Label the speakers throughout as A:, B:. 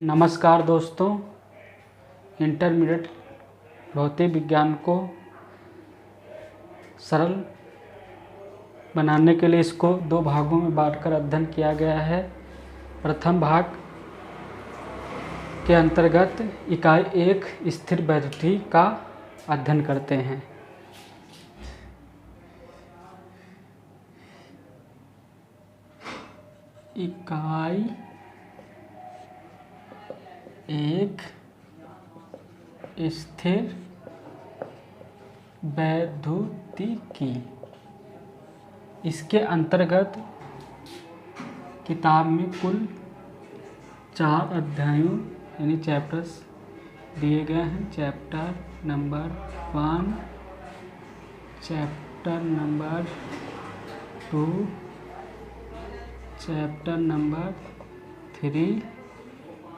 A: नमस्कार दोस्तों, इंटरमीडिएट भौतिक विज्ञान को सरल बनाने के लिए इसको दो भागों में बांटकर अध्ययन किया गया है। प्रथम भाग के अंतर्गत इकाई 1 स्थिर वैद्युति का अध्ययन करते हैं। इकाई 1 स्थिर वैद्युतिकी। इसके अंतर्गत किताब में कुल 4 अध्यायों यानी चैप्टर्स दिए गए हैं। Chapter number 1, chapter number 2, chapter number 3,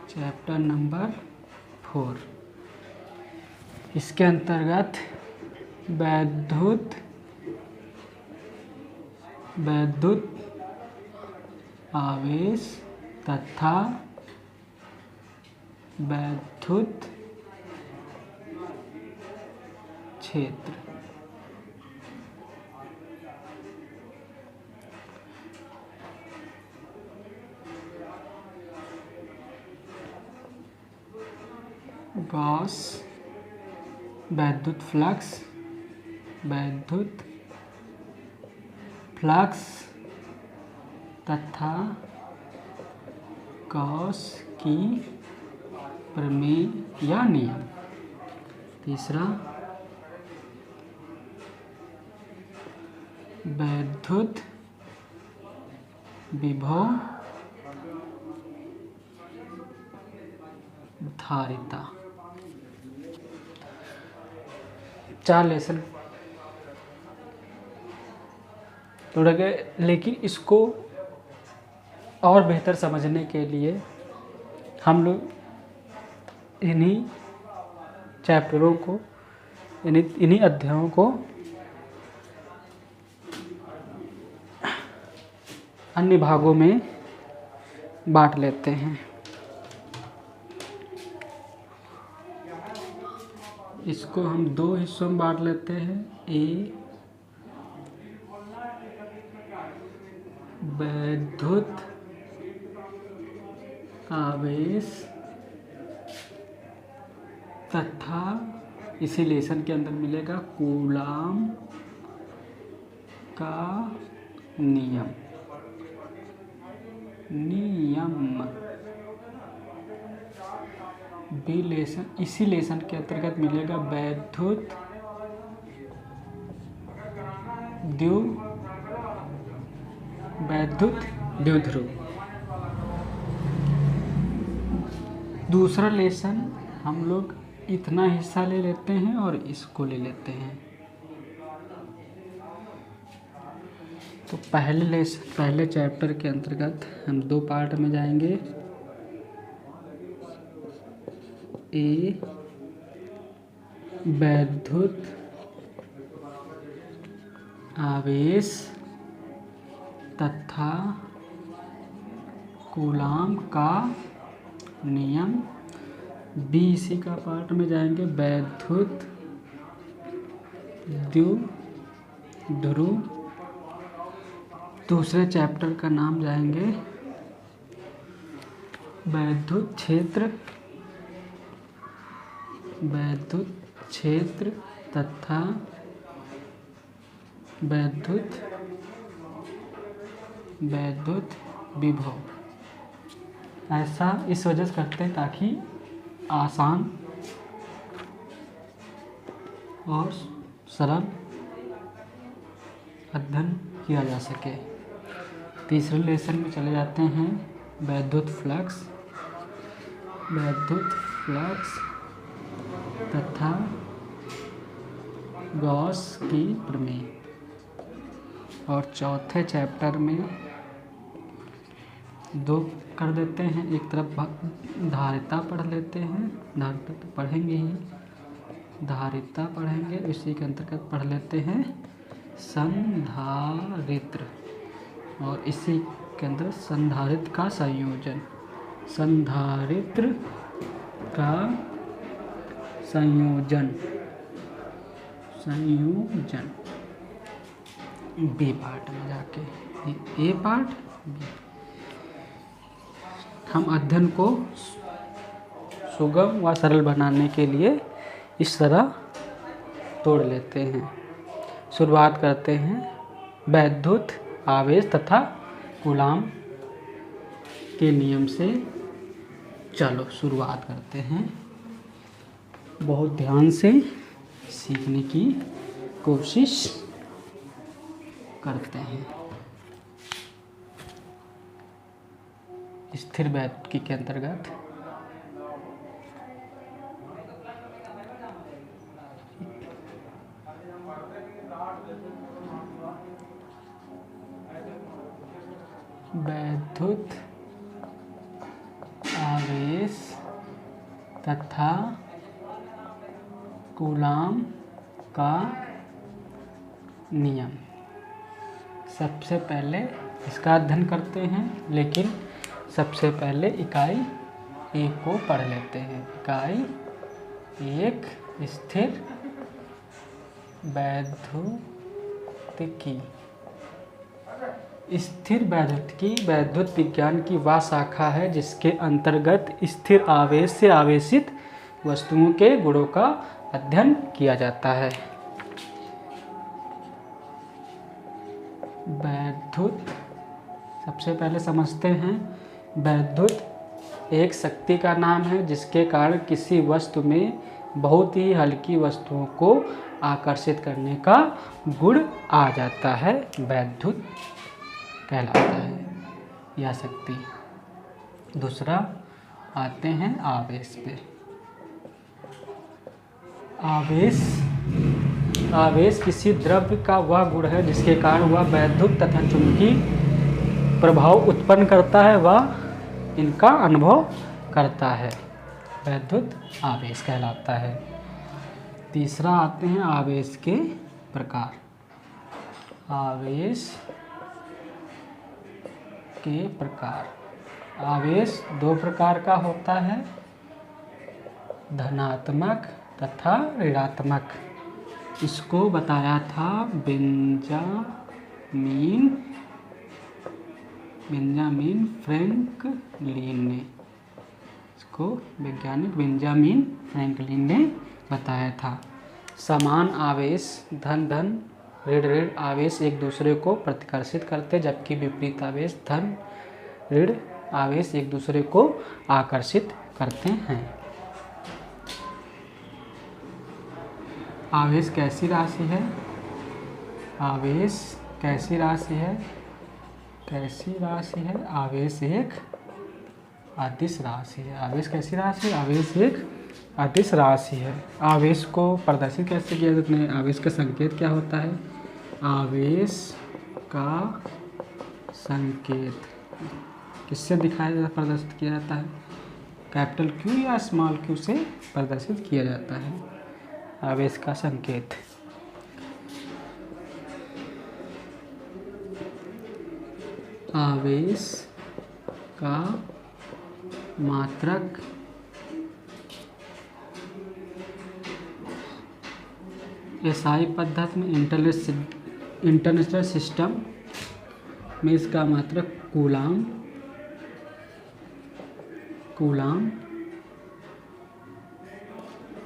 A: chapter number 4। इसके अंतर्गत वैद्युत आवेश तथा वैद्युत क्षेत्र, गॉस वैद्युत फ्लक्स तथा गॉस की प्रमेय या नियम। तीसरा, वैद्युत विभव धारिता। 4 लेसन जोड़े गए, लेकिन इसको और बेहतर समझने के लिए हम लोग इन्हीं चैप्टरों को इन्हीं अध्यायों को अन्य भागों में बांट लेते हैं। इसको हम 2 हिस्सों में बांट लेते हैं। ए वैद्युत आवेश तथा इसी लेसन के अंदर मिलेगा कूलाम का नियम। बी लेसन, इसी लेसन के अंतर्गत मिलेगा वैद्युत द्विध्रुव। दूसरा लेसन हम लोग इतना हिस्सा ले लेते हैं और इसको ले लेते हैं। तो पहले चैप्टर के अंतर्गत हम 2 पार्ट में जाएंगे। ए वैद्युत आवेश तथा कूलाम का नियम। बी इसी का पार्ट में जाएंगे, वैद्युत द्विध्रुव। दूसरे चैप्टर का नाम जाएंगे वैद्युत क्षेत्र तथा वैद्युत विभव। ऐसा इस वजह से करते हैं ताकि आसान और सरल अध्ययन किया जा सके। तीसरे लेसन में चले जाते हैं, वैद्युत फ्लक्स तथा गॉस की प्रमेय। और चौथे चैप्टर में 2 कर देते हैं। एक तरफ धारिता पढ़ लेते हैं, धारिता तो पढ़ेंगे ही, धारिता पढ़ेंगे। इसी के अंतर्गत पढ़ लेते हैं संधारित्र, और इसी के अंदर संधारित्र का संयोजन। संधारित्र का संयोजन बी पार्ट में जाके, ए पार्ट बी। हम अध्ययन को सुगम व सरल बनाने के लिए इस तरह तोड़ लेते हैं। शुरुआत करते हैं वैद्युत आवेश तथा कूलाम के नियम से। चलो शुरुआत करते हैं, बहुत ध्यान से सीखने की कोशिश करते हैं। स्थिर वैद्युतिकी के अंतर्गत वैद्युत आवेश तथा कूलाम का नियम। सबसे पहले इसका अध्ययन करते हैं, लेकिन सबसे पहले इकाई एक को पढ़ लेते हैं। इकाई एक, स्थिर वैद्युतिकी। स्थिर वैद्युतिकी वैद्युत विज्ञान की वह शाखा है जिसके अंतर्गत स्थिर आवेश से आवेशित वस्तुओं के गुणों का अध्ययन किया जाता है। वैद्युत, सबसे पहले समझते हैं, वैद्युत एक शक्ति का नाम है जिसके कारण किसी वस्तु में बहुत ही हल्की वस्तुओं को आकर्षित करने का गुण आ जाता है, वैद्युत कहलाता है यह शक्ति। दूसरा आते हैं आवेश पे। आवेश किसी द्रव्य का वह गुण है जिसके कारण वह वैद्युत तथा चुंबकीय प्रभाव उत्पन्न करता है, वह इनका अनुभव करता है, वैद्युत आवेश कहलाता है। तीसरा आते हैं आवेश के प्रकार। आवेश के प्रकार, आवेश दो प्रकार का होता है, धनात्मक तथा ऋणात्मक। इसको बताया था बेंजामिन फ्रैंकलिन ने। इसको वैज्ञानिक बेंजामिन फ्रैंकलिन ने बताया था। समान आवेश धन धन ऋण ऋण आवेश एक दूसरे को प्रतिकर्षित करते, जबकि विपरीत आवेश धन ऋण आवेश एक दूसरे को आकर्षित करते हैं। आवेश कैसी राशि है? आवेश कैसी राशि है? आवेश एक अदिश राशि है। आवेश कैसी राशि है? आवेश एक अदिश राशि है। आवेश को प्रदर्शित कैसे किया जाता है? आवेश का संकेत क्या होता है? आवेश का संकेत किससे दिखाया प्रदर्शित किया जाता है? कैपिटल क्यू या स्मॉल क्यू से प्रदर्शित किया जाता है आवेश का संकेत। आवेश का मात्रक एसआई पद्धति में इंटरनेशनल सिस्टम में इसका मात्रक कूलाम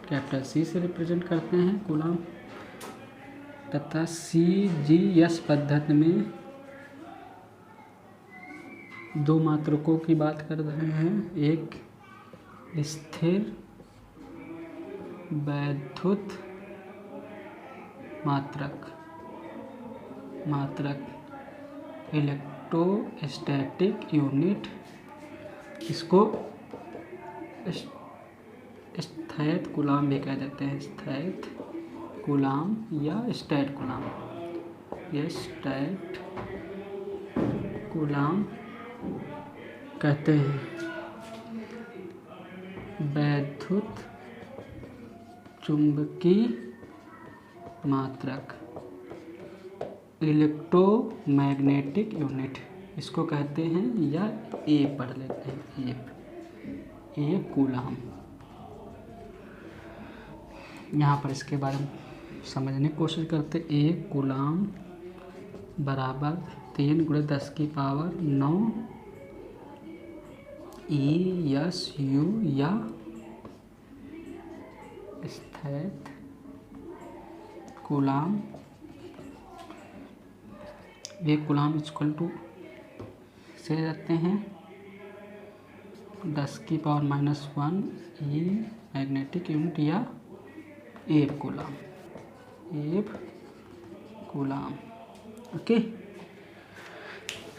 A: कैपिटल सी से रिप्रेजेंट करते हैं कूलाम, तथा CGS पद्धति में दो मात्रकों की बात कर रहे हैं। एक स्थिर वैद्युत मात्रक इलेक्ट्रोस्टैटिक यूनिट, इसको स्थैत कूलाम भी कह देते हैं। स्थैत कूलाम या स्टैट कूलाम, यह स्टैट कूलाम कहते हैं। वैद्युत चुंबकीय मात्रक इलेक्ट्रोमैग्नेटिक यूनिट, इसको कहते हैं, या ए पढ़ लेते हैं। 1 कूलाम। यहाँ पर इसके बारे में समझने की कोशिश करते। 1 कूलाम बराबर 3 × 10⁹ ESU या स्थैत कूलाम। 1 कूलाम इक्वल टू से जाते हैं 10⁻⁻1 ई मैग्नेटिक यूनिट या 1 कूलाम। 1 कूलाम। ओके,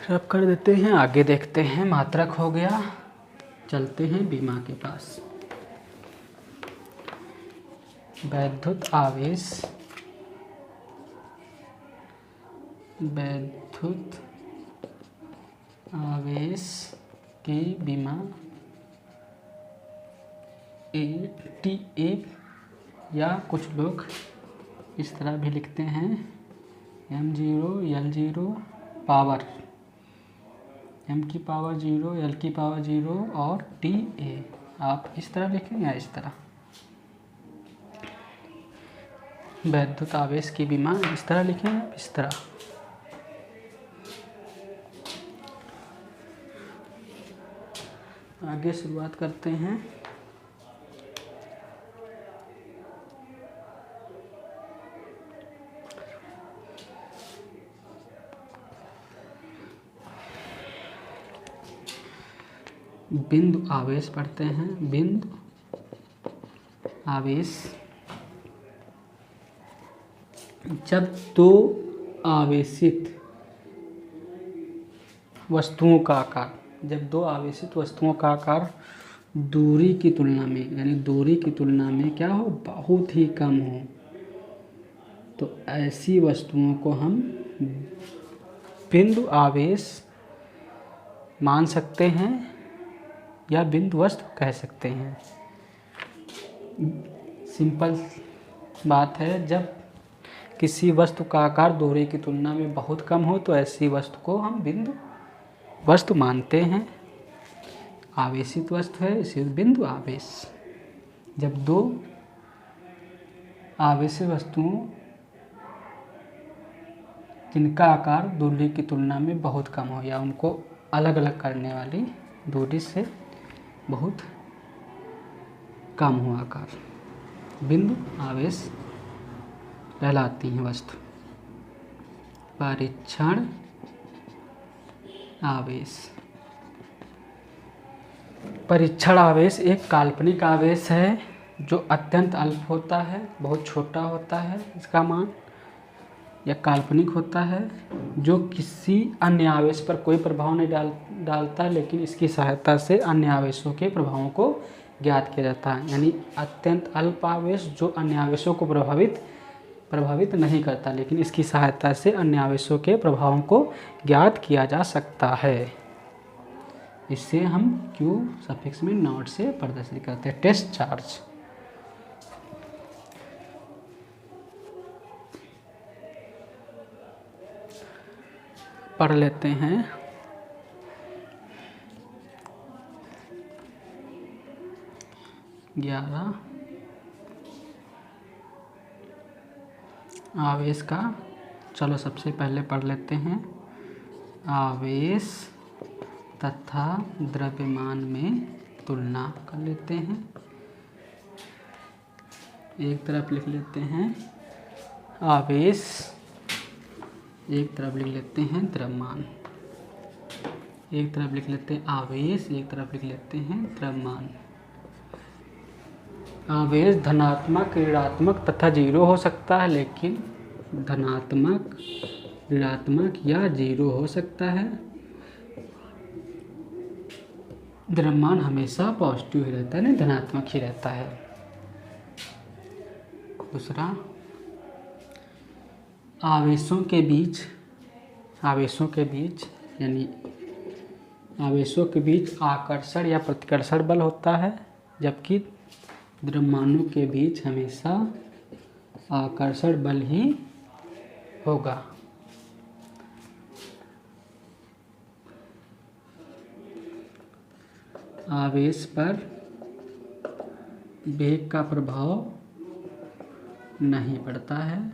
A: अब कर देते हैं, आगे देखते हैं। मात्रक हो गया, चलते हैं बीमा के पास। वैद्युत आवेश की बीमा ATA, या कुछ लोग इस तरह भी लिखते हैं M0 L0 पावर, M की पावर 0 L की पावर 0 और TA। आप इस तरह लिखें या इस तरह। वैद्युत आवेश की बीमा इस तरह लिखें या इस तरह। आगे शुरुआत करते हैं। बिंदु आवेश पढ़ते हैं। बिंदु आवेश जब दो आवेशित वस्तुओं का आकार, जब दो आवेशित वस्तुओं का आकार दूरी की तुलना में, यानी दूरी की तुलना में क्या हो, बहुत ही कम हो, तो ऐसी वस्तुओं को हम बिंदु आवेश मान सकते हैं या बिंदु वस्तु कह सकते हैं। सिंपल बात है, जब किसी वस्तु का आकार दूरी की तुलना में बहुत कम हो तो ऐसी वस्तु को हम बिंदु वस्तु मानते हैं। आवेशित वस्तु है, इसे बिंदु आवेश। जब दो आवेशित वस्तुओं जिनका आकार दूरी की तुलना में बहुत कम हो या उनको अलग अलग करने वाली दूरी से बहुत कम हो आकार, बिंदु आवेश कहलाती हैं वस्तु। परीक्षण आवेश। परीक्षण आवेश एक काल्पनिक आवेश है जो अत्यंत अल्प होता है, बहुत छोटा होता है इसका मान, या काल्पनिक होता है, जो किसी अन्य आवेश पर कोई प्रभाव नहीं डालता, लेकिन इसकी सहायता से अन्य आवेशों के प्रभावों को ज्ञात किया जाता है। यानी अत्यंत अल्प आवेश जो अन्य आवेशों को प्रभावित नहीं करता, लेकिन इसकी सहायता से अन्य आवेशों के प्रभावों को ज्ञात किया जा सकता है। इसे हम Q सफिक्स में नॉट से प्रदर्शित करते हैं। Test charge. पढ़ लेते हैं। आवेश का, चलो सबसे पहले पढ़ लेते हैं। आवेश तथा द्रव्यमान में तुलना कर लेते हैं। एक तरफ लिख लेते हैं आवेश, एक तरफ लिख लेते हैं द्रव्यमान। एक तरफ लिख लेते हैं आवेश, एक तरफ लिख लेते हैं द्रव्यमान। आवेश धनात्मक, ऋणात्मक तथा जीरो हो सकता है, लेकिन धनात्मक, ऋणात्मक या जीरो हो सकता है। द्रव्यमान हमेशा पॉजिटिव ही रहता है, नहीं धनात्मक ही रहता है। दूसरा, आवेशों के बीच यानी आवेशों के बीच आकर्षण या प्रतिकर्षण बल होता है, जबकि द्रव्यमानों के बीच हमेशा आकर्षण बल ही होगा। आवेश पर वेग का प्रभाव नहीं पड़ता है,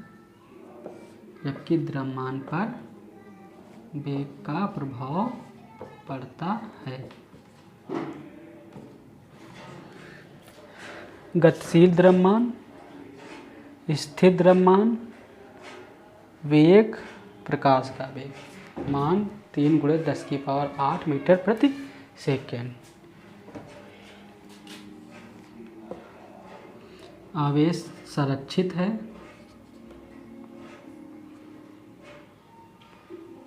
A: जबकि द्रव्यमान पर वेग का प्रभाव पड़ता है। गतिशील द्रव्यमान, स्थिर द्रव्यमान, वेग, प्रकाश का वेग। मान 3 × 10⁸ मीटर प्रति सेकेंड। आवेश संरक्षित है,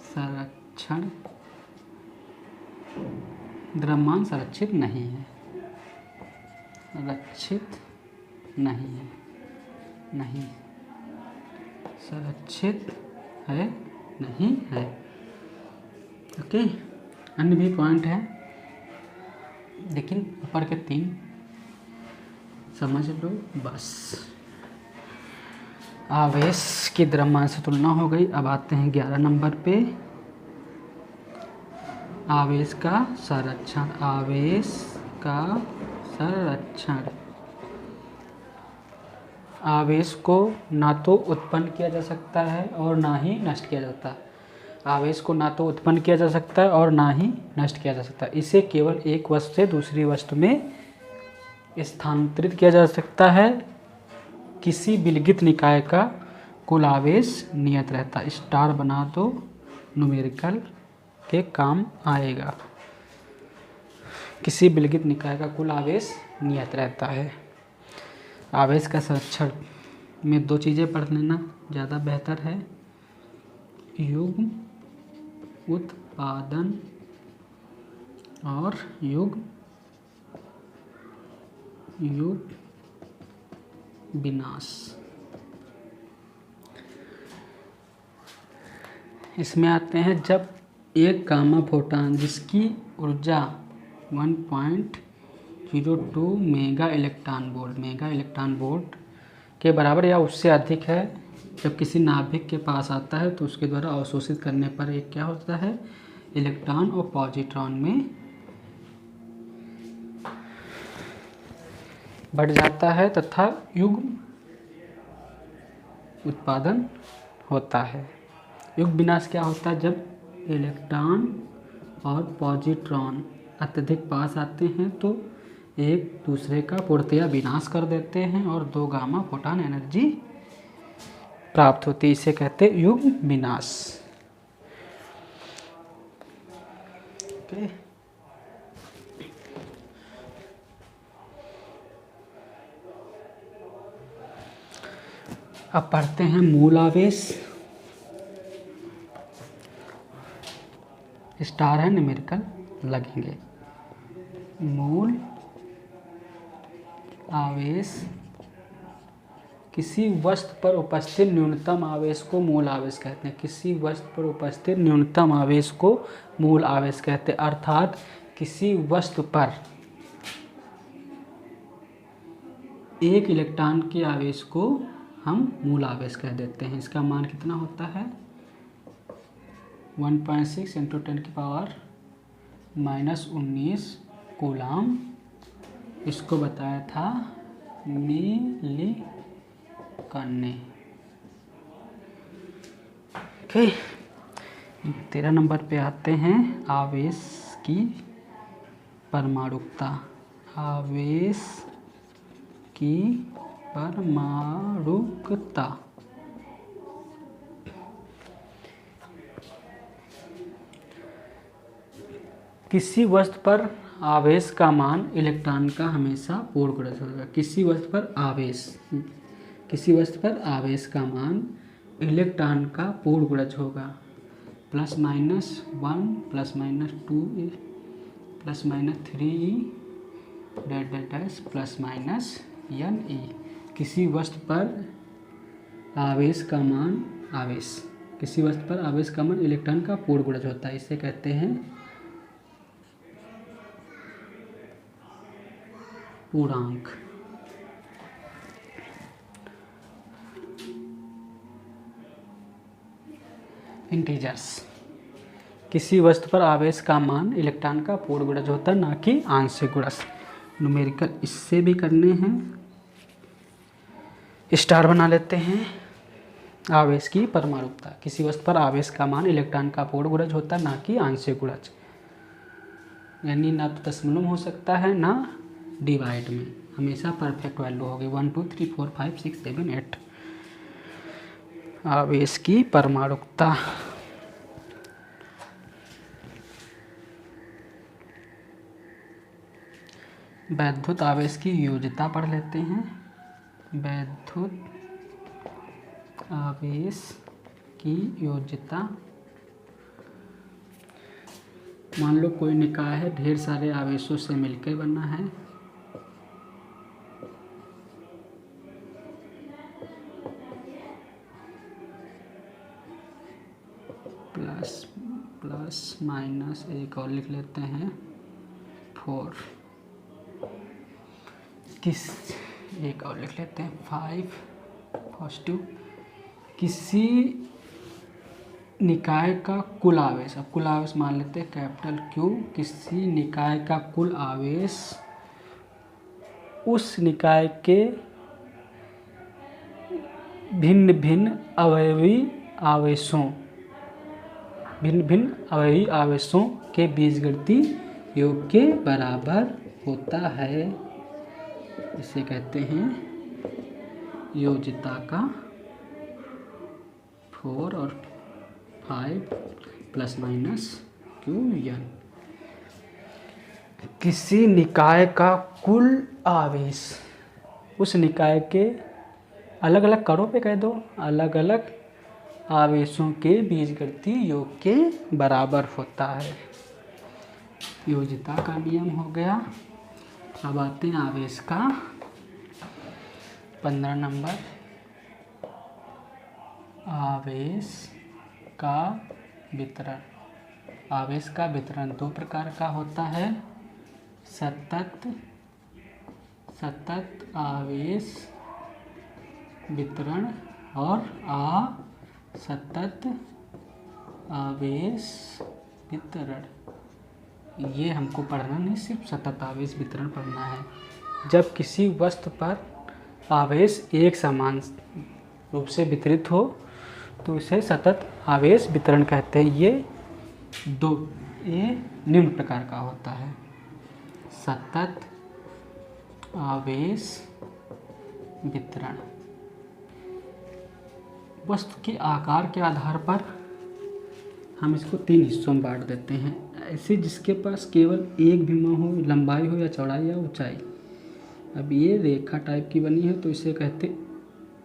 A: संरक्षण, द्रव्यमान संरक्षित नहीं है, संरक्षित नहीं है, नहीं संरक्षित है, नहीं है। ओके, अन्य भी पॉइंट है, लेकिन ऊपर के 3 समझ लो बस। आवेश की द्रव्यमान से तुलना हो गई। अब आते हैं 11 नंबर पे, आवेश का संरक्षण। आवेश का संरक्षण, आवेश को ना तो उत्पन्न किया जा सकता है और ना ही नष्ट किया जाता। आवेश को ना तो उत्पन्न किया जा सकता है और ना ही नष्ट किया जा सकता। इसे केवल एक वस्तु से दूसरी वस्तु में स्थानांतरित किया जा सकता है। किसी विलगित निकाय का कुल आवेश नियत रहता। स्टार बना दो, न्यूमेरिकल के काम आएगा। किसी विलगित निकाय का कुल आवेश नियत रहता है। आवेश का संरक्षण में 2 चीज़ें पढ़ लेना ज़्यादा बेहतर है। युग्म उत्पादन और युग्म विनाश। इसमें आते हैं, जब एक गामा फोटॉन जिसकी ऊर्जा 1.02 मेगा इलेक्ट्रॉन वोल्ट के बराबर या उससे अधिक है, जब किसी नाभिक के पास आता है तो उसके द्वारा अवशोषित करने पर एक क्या होता है, इलेक्ट्रॉन और पॉजिट्रॉन में बढ़ जाता है तथा युग्म उत्पादन होता है। युग्म विनाश क्या होता है, जब इलेक्ट्रॉन और पॉजिट्रॉन अत्यधिक पास आते हैं तो एक दूसरे का पूर्णतया विनाश कर देते हैं और 2 गामा फोटॉन एनर्जी प्राप्त होती है। इसे कहते हैं युग्म विनाश। ओके, अब पढ़ते हैं मूल आवेश। स्टार है, न्यूमेरिकल लगेंगे। मूल आवेश, किसी वस्तु पर उपस्थित न्यूनतम आवेश को मूल आवेश कहते हैं। किसी वस्तु पर उपस्थित न्यूनतम आवेश को मूल आवेश कहते हैं। अर्थात किसी वस्तु पर एक इलेक्ट्रॉन के आवेश को हम मूल आवेश कह देते हैं। इसका मान कितना होता है, 1.6 × 10⁻⁻19 कूलाम। इसको बताया था मिलिकन ने। ओके, 13 नंबर पे आते हैं, आवेश की परमाणुकता। आवेश की परमाणुकता, किसी वस्तु पर आवेश का मान इलेक्ट्रॉन का हमेशा पूर्ण गुणज होगा। किसी वस्तु पर आवेश का मान इलेक्ट्रॉन का पूर्ण गुणज होगा। ±1 ±2 ±3 ±NE। किसी वस्तु पर आवेश का मान इलेक्ट्रॉन का पूर्ण गुणज होता है। इसे कहते हैं पूर्णांक। इंटीजर्स, किसी वस्तु पर आवेश का मान इलेक्ट्रॉन का पूर्ण गुणज होता है, ना कि आंशिक गुणज। न्यूमेरिकल इससे भी करने हैं। स्टार बना लेते हैं। आवेश की परमाणुकता, किसी वस्तु पर आवेश का मान इलेक्ट्रॉन का पूर्ण गुणज होता है, ना कि आंशिक गुणज। यानी ना तो दशमलव हो सकता है ना डिवाइड में, हमेशा परफेक्ट वैल्यू होगी। 1 2 3 4 5 6 7 8 आवेश की परमाणुकता। वैद्युत आवेश की योज्यता पढ़ लेते हैं। वैद्युत आवेश की योज्यता, मान लो कोई निकाय है, ढेर सारे आवेशों से मिलकर बना है। प्लस माइनस एक और लिख लेते हैं 4, एक और लिख लेते हैं 5 पॉजिटिव। किसी निकाय का कुल आवेश, अब कुल आवेश मान लेते हैं कैपिटल Q। किसी निकाय का कुल आवेश उस निकाय के भिन्न भिन्न अवयवी आवेशों के बीजगणितीय योग के बराबर होता है। इसे कहते हैं योज्यता का 4 और 5 प्लस माइनस Qn। किसी निकाय का कुल आवेश उस निकाय के अलग अलग कड़ों पे कह दो, अलग अलग आवेशों के बीजगणितीय योग के बराबर होता है। योज्यता का नियम हो गया। अब आते हैं आवेश का 15 नंबर। आवेश का वितरण। आवेश का वितरण दो प्रकार का होता है, सतत आवेश वितरण और असतत आवेश वितरण। ये हमको पढ़ना नहीं, सिर्फ सतत आवेश वितरण पढ़ना है। जब किसी वस्तु पर आवेश एक समान रूप से वितरित हो तो इसे सतत आवेश वितरण कहते हैं। ये निम्न प्रकार का होता है। सतत आवेश वितरण वस्तु के आकार के आधार पर हम इसको 3 हिस्सों में बांट देते हैं। ऐसे जिसके पास केवल एक विमा हो, लंबाई हो या चौड़ाई या ऊंचाई। अब ये रेखा टाइप की बनी है तो इसे कहते,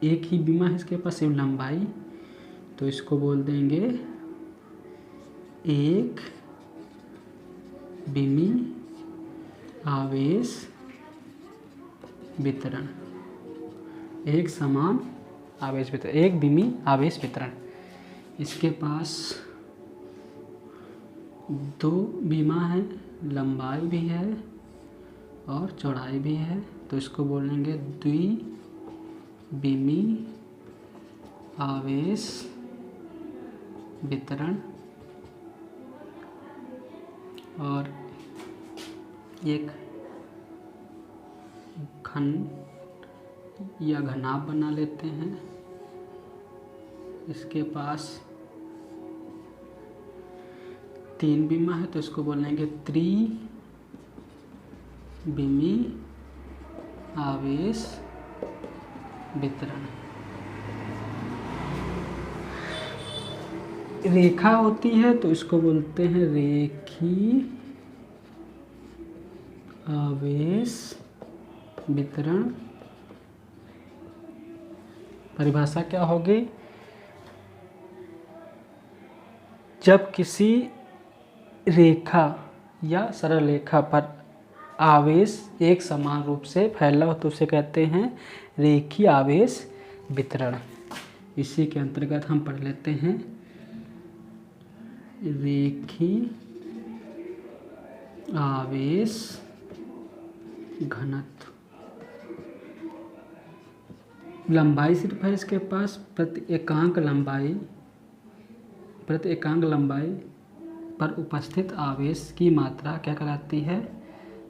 A: एक ही विमा है इसके पास, सिर्फ लंबाई, तो इसको बोल देंगे एक विमी आवेश वितरण। एक समान आवेश वितरण, एक विमी आवेश वितरण। इसके पास 2 विमा है, लंबाई भी है और चौड़ाई भी है, तो इसको बोलेंगे द्विविमी आवेश वितरण। और एक घन या घनाभ बना लेते हैं। इसके पास 3 विमा है तो इसको बोलेंगे त्रिविमी आवेश वितरण। रेखा होती है तो इसको बोलते हैं रेखीय आवेश वितरण। परिभाषा क्या होगी? जब किसी रेखा या सरल रेखा पर आवेश एक समान रूप से फैला हो तो उसे कहते हैं रेखीय आवेश वितरण। इसी के अंतर्गत हम पढ़ लेते हैं रेखीय आवेश घनत्व। लंबाई सिर्फ है इसके पास, प्रति एकांक लंबाई पर उपस्थित आवेश की मात्रा क्या कहलाती है?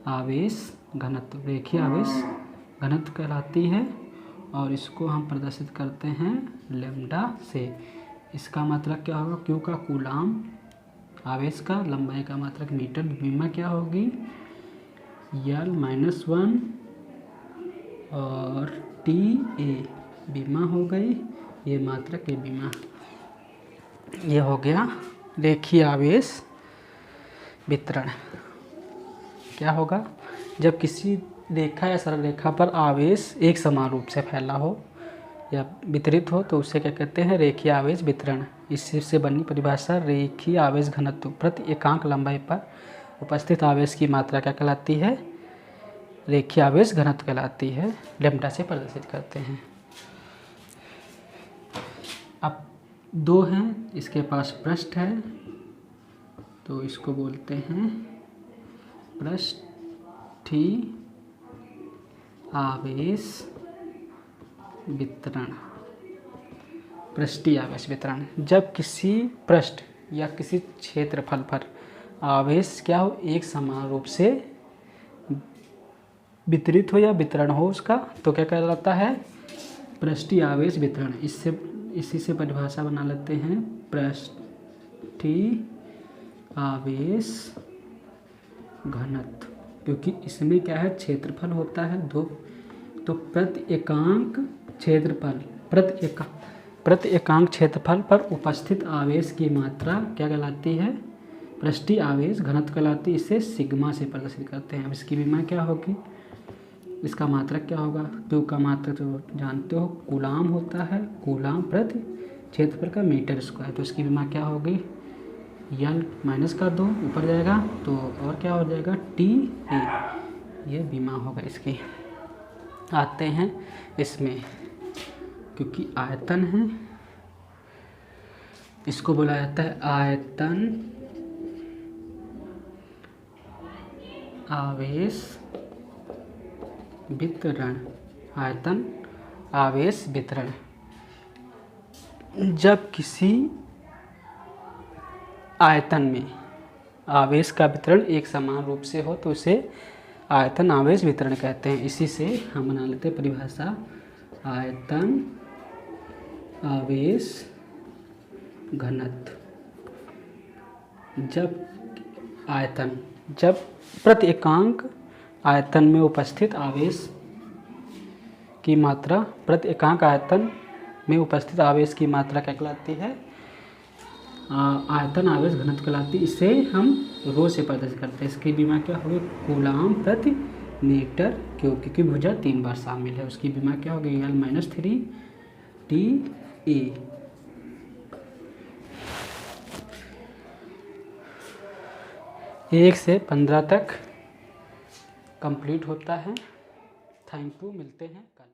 A: आवेश घनत्व, रेखीय आवेश घनत्व कहलाती है। और इसको हम प्रदर्शित करते हैं लैम्ब्डा से। इसका मात्रक क्या होगा, क्यू का कूलाम, आवेश का, लंबाई का मात्रक मीटर, विमा क्या होगी L-1 और TA विमा हो गई, ये मात्रक ये विमा। ये हो गया रेखीय आवेश वितरण। क्या होगा, जब किसी रेखा या सरल रेखा पर आवेश एक समान रूप से फैला हो या वितरित हो तो उसे क्या कहते हैं, रेखीय आवेश वितरण। इससे बनी परिभाषा रेखीय आवेश घनत्व प्रति एकांक लंबाई पर उपस्थित आवेश की मात्रा क्या कहलाती है, रेखीय आवेश घनत्व कहलाती है। लैम्ब्डा से प्रदर्शित करते हैं। अब दो हैं, इसके पास पृष्ठ है तो इसको बोलते हैं पृष्ठीय आवेश वितरण। पृष्ठीय आवेश वितरण, जब किसी पृष्ठ या किसी क्षेत्रफल पर आवेश क्या हो, एक समान रूप से वितरित हो या वितरण हो उसका, तो क्या कहलाता है, पृष्ठीय आवेश वितरण। इसी से परिभाषा बना लेते हैं पृष्ठीय आवेश घनत्व, क्योंकि इसमें क्या है, क्षेत्रफल होता है दो, तो प्रति एकांक क्षेत्रफल प्रति एकांक क्षेत्रफल पर उपस्थित आवेश की मात्रा क्या कहलाती है, पृष्ठीय आवेश घनत्व कहलाती है। इसे सिग्मा से प्रदर्शित करते हैं। अब इसकी विमा क्या होगी, इसका मात्रक क्या होगा, क्यू का मात्रक तो जानते हो कूलाम होता है, कूलाम प्रति क्षेत्रफल का मीटर स्क्वायर, तो इसकी विमा क्या होगी, L-2 ऊपर जाएगा तो और क्या हो जाएगा TA, ये विमा होगा इसकी। आते हैं इसमें, क्योंकि आयतन है इसको बोला जाता है आयतन आवेश वितरण। आयतन आवेश वितरण, जब किसी आयतन में आवेश का वितरण एक समान रूप से हो तो उसे आयतन आवेश वितरण कहते हैं। इसी से हम बना लेते हैं परिभाषा आयतन आवेश घनत्व। जब प्रति एकांक आयतन में उपस्थित आवेश की मात्रा, प्रति एकांक आयतन में उपस्थित आवेश की मात्रा क्या कहलाती है, आयतन आवेश घनत्व कहलाती है। इसे हम रो से प्रदर्शित करते हैं। इसकी विमा क्या होगी, कूलाम प्रति मीटर, क्योंकि भुजा 3 बार शामिल है, उसकी विमा क्या होगी L-3 TA। 1 से 15 तक कंप्लीट होता है। थैंक यू, मिलते हैं कल।